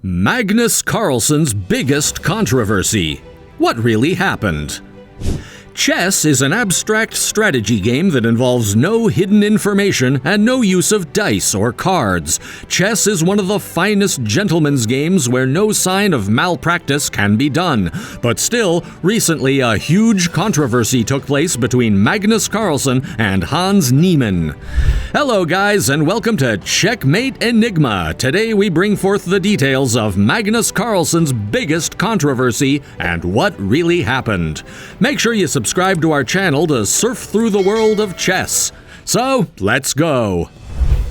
Magnus Carlsen's biggest controversy. What really happened? Chess is an abstract strategy game that involves no hidden information and no use of dice or cards. Chess is one of the finest gentlemen's games where no sign of malpractice can be done. But still, recently a huge controversy took place between Magnus Carlsen and Hans Niemann. Hello guys, and welcome to Checkmate Enigma. Today we bring forth the details of Magnus Carlsen's biggest controversy and what really happened. Make sure you subscribe to our channel to surf through the world of chess. So, let's go.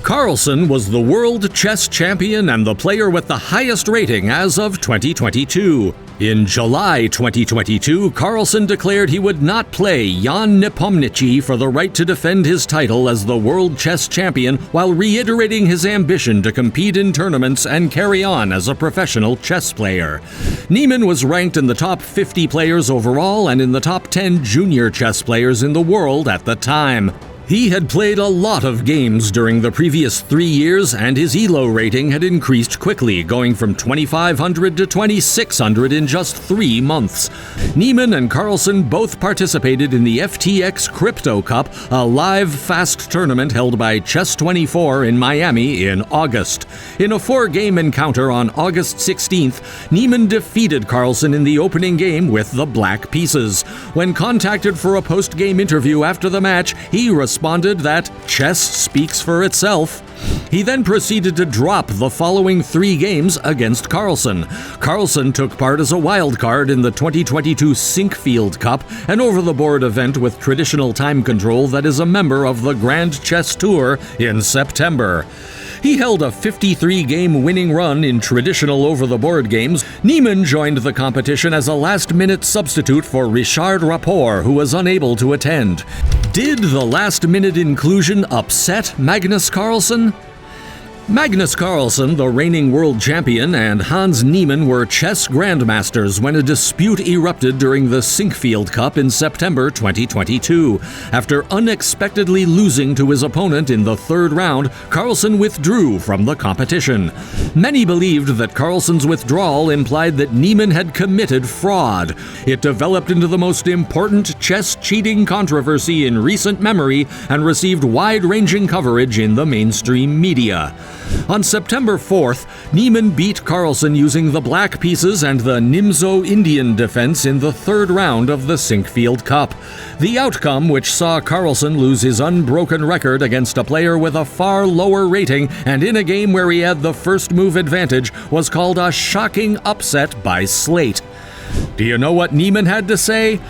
Carlsen was the world chess champion and the player with the highest rating as of 2022. In July 2022, Carlsen declared he would not play Jan Nepomniachtchi for the right to defend his title as the world chess champion while reiterating his ambition to compete in tournaments and carry on as a professional chess player. Niemann was ranked in the top 50 players overall and in the top 10 junior chess players in the world at the time. He had played a lot of games during the previous 3 years, and his ELO rating had increased quickly, going from 2,500 to 2,600 in just 3 months. Niemann and Carlsen both participated in the FTX Crypto Cup, a live fast tournament held by Chess24 in Miami in August. In a 4-game encounter on August 16th, Niemann defeated Carlsen in the opening game with the black pieces. When contacted for a post-game interview after the match, he responded that chess speaks for itself. He then proceeded to drop the following 3 games against Carlsen. Carlsen took part as a wild card in the 2022 Sinkfield Cup, an over-the-board event with traditional time control that is a member of the Grand Chess Tour in September. He held a 53-game winning run in traditional over-the-board games. Niemann joined the competition as a last-minute substitute for Richard Rapport, who was unable to attend. Did the last-minute inclusion upset Magnus Carlsen? Magnus Carlsen, the reigning world champion, and Hans Niemann were chess grandmasters when a dispute erupted during the Sinkfield Cup in September 2022. After unexpectedly losing to his opponent in the 3rd round, Carlsen withdrew from the competition. Many believed that Carlsen's withdrawal implied that Niemann had committed fraud. It developed into the most important chess cheating controversy in recent memory and received wide-ranging coverage in the mainstream media. On September 4th, Niemann beat Carlsen using the black pieces and the Nimzo Indian defense in the 3rd round of the Sinkfield Cup. The outcome, which saw Carlsen lose his unbroken record against a player with a far lower rating and in a game where he had the first move advantage, was called a shocking upset by Slate. Do you know what Niemann had to say?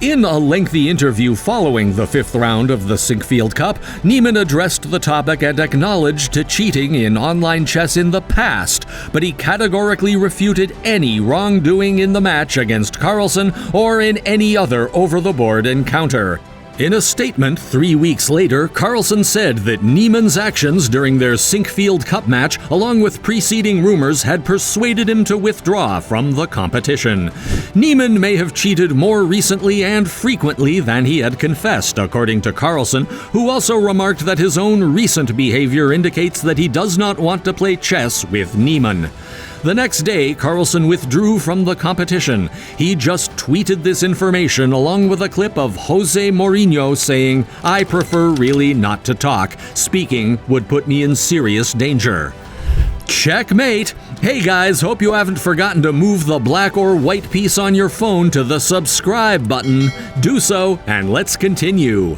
In a lengthy interview following the 5th round of the Sinkfield Cup, Niemann addressed the topic and acknowledged to cheating in online chess in the past, but he categorically refuted any wrongdoing in the match against Carlsen or in any other over-the-board encounter. In a statement 3 weeks later, Carlsen said that Niemann's actions during their Sinkfield Cup match, along with preceding rumors, had persuaded him to withdraw from the competition. Niemann may have cheated more recently and frequently than he had confessed, according to Carlsen, who also remarked that his own recent behavior indicates that he does not want to play chess with Niemann. The next day, Carlsen withdrew from the competition. He just tweeted this information along with a clip of Jose Mourinho saying, "I prefer really not to talk. Speaking would put me in serious danger." Checkmate! Hey guys, hope you haven't forgotten to move the black or white piece on your phone to the subscribe button. Do so, and let's continue.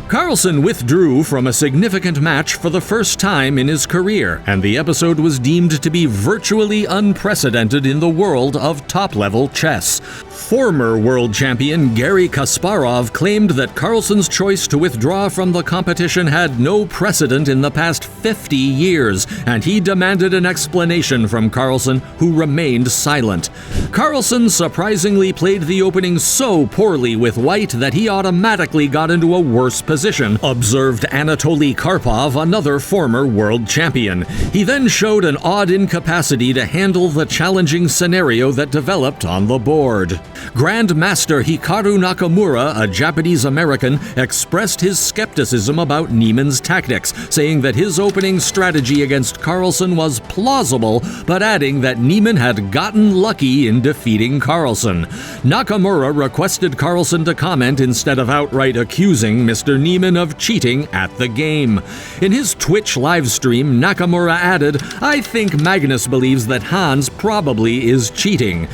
Carlsen withdrew from a significant match for the first time in his career, and the episode was deemed to be virtually unprecedented in the world of top-level chess. Former world champion Garry Kasparov claimed that Carlsen's choice to withdraw from the competition had no precedent in the past 50 years, and he demanded an explanation from Carlsen, who remained silent. Carlsen surprisingly played the opening so poorly with white that he automatically got into a worse position position, observed Anatoly Karpov, another former world champion. He then showed an odd incapacity to handle the challenging scenario that developed on the board. Grandmaster Hikaru Nakamura, a Japanese-American, expressed his skepticism about Niemann's tactics, saying that his opening strategy against Carlsen was plausible, but adding that Niemann had gotten lucky in defeating Carlsen. Nakamura requested Carlsen to comment instead of outright accusing Mr. Niemann of cheating at the game. In his Twitch livestream, Nakamura added, "I think Magnus believes that Hans probably is cheating."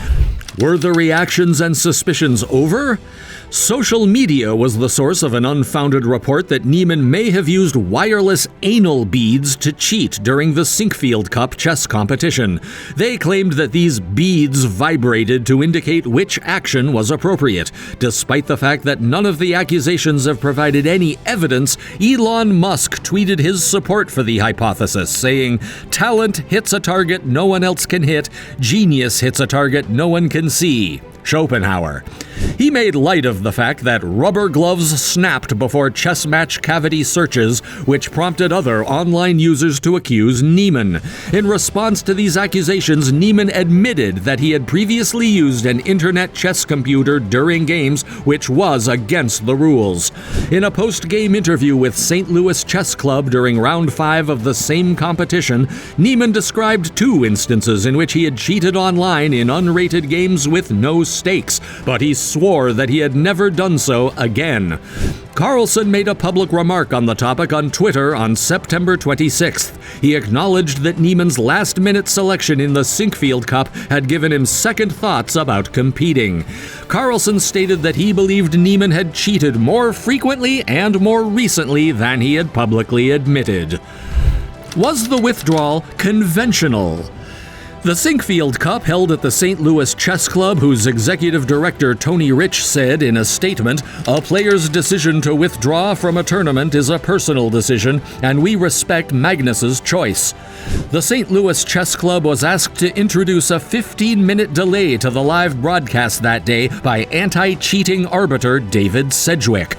Were the reactions and suspicions over? Social media was the source of an unfounded report that Niemann may have used wireless anal beads to cheat during the Sinkfield Cup chess competition. They claimed that these beads vibrated to indicate which action was appropriate. Despite the fact that none of the accusations have provided any evidence, Elon Musk tweeted his support for the hypothesis, saying, "Talent hits a target no one else can hit. Genius hits a target no one can see." Schopenhauer. He made light of the fact that rubber gloves snapped before chess match cavity searches, which prompted other online users to accuse Niemann. In response to these accusations, Niemann admitted that he had previously used an internet chess computer during games, which was against the rules. In a post-game interview with St. Louis Chess Club during round 5 of the same competition, Niemann described 2 instances in which he had cheated online in unrated games with no stakes, but he swore that he had never done so again. Carlsen made a public remark on the topic on Twitter on September 26th. He acknowledged that Niemann's last-minute selection in the Sinkfield Cup had given him second thoughts about competing. Carlsen stated that he believed Niemann had cheated more frequently and more recently than he had publicly admitted. Was the withdrawal conventional? The Sinkfield Cup, held at the St. Louis Chess Club, whose executive director Tony Rich said in a statement, "A player's decision to withdraw from a tournament is a personal decision, and we respect Magnus's choice." The St. Louis Chess Club was asked to introduce a 15-minute delay to the live broadcast that day by anti-cheating arbiter David Sedgwick.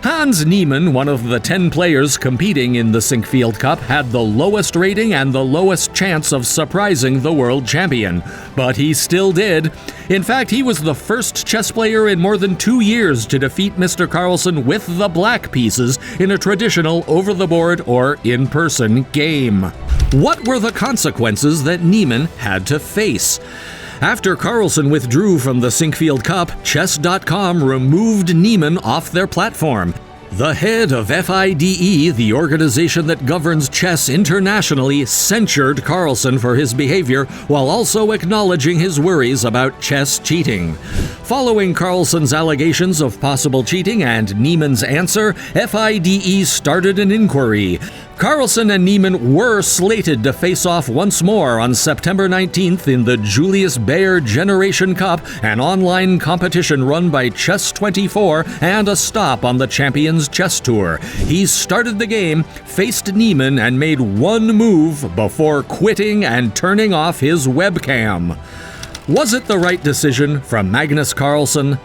Hans Niemann, one of the 10 players competing in the Sinkfield Cup, had the lowest rating and the lowest chance of surprising the world champion. But he still did. In fact, he was the first chess player in more than 2 years to defeat Mr. Carlsen with the black pieces in a traditional over-the-board or in-person game. What were the consequences that Niemann had to face? After Carlsen withdrew from the Sinkfield Cup, Chess.com removed Niemann off their platform. The head of FIDE, the organization that governs chess internationally, censured Carlsen for his behavior while also acknowledging his worries about chess cheating. Following Carlsen's allegations of possible cheating and Niemann's answer, FIDE started an inquiry. Carlsen and Niemann were slated to face off once more on September 19th in the Julius Baer Generation Cup, an online competition run by Chess24 and a stop on the Champions Chess Tour. He started the game, faced Niemann, and made one move before quitting and turning off his webcam. Was it the right decision from Magnus Carlsen?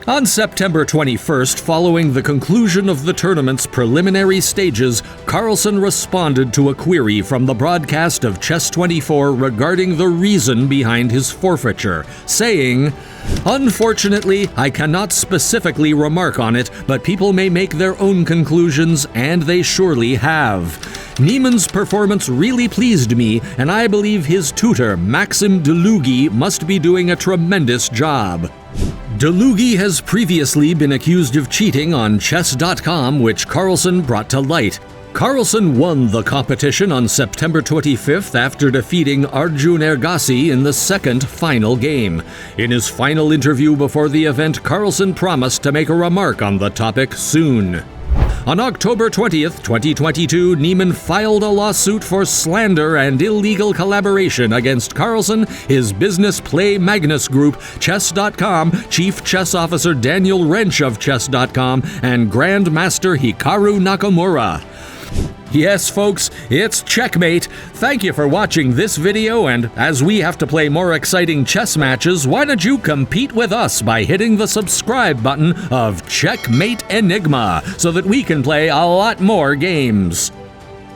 On September 21st, following the conclusion of the tournament's preliminary stages, Carlsen responded to a query from the broadcast of Chess24 regarding the reason behind his forfeiture, saying, "Unfortunately, I cannot specifically remark on it, but people may make their own conclusions, and they surely have. Niemann's performance really pleased me, and I believe his tutor, Maxim Delugi, must be doing a tremendous job." Delugi has previously been accused of cheating on Chess.com, which Carlsen brought to light. Carlsen won the competition on September 25th after defeating Arjun Ergassi in the second final game. In his final interview before the event, Carlsen promised to make a remark on the topic soon. On October 20th, 2022, Niemann filed a lawsuit for slander and illegal collaboration against Carlsen, his business Play Magnus Group, Chess.com, Chief Chess Officer Daniel Wrench of Chess.com, and Grandmaster Hikaru Nakamura. Yes, folks, it's Checkmate. Thank you for watching this video, and as we have to play more exciting chess matches, why don't you compete with us by hitting the subscribe button of Checkmate Enigma so that we can play a lot more games.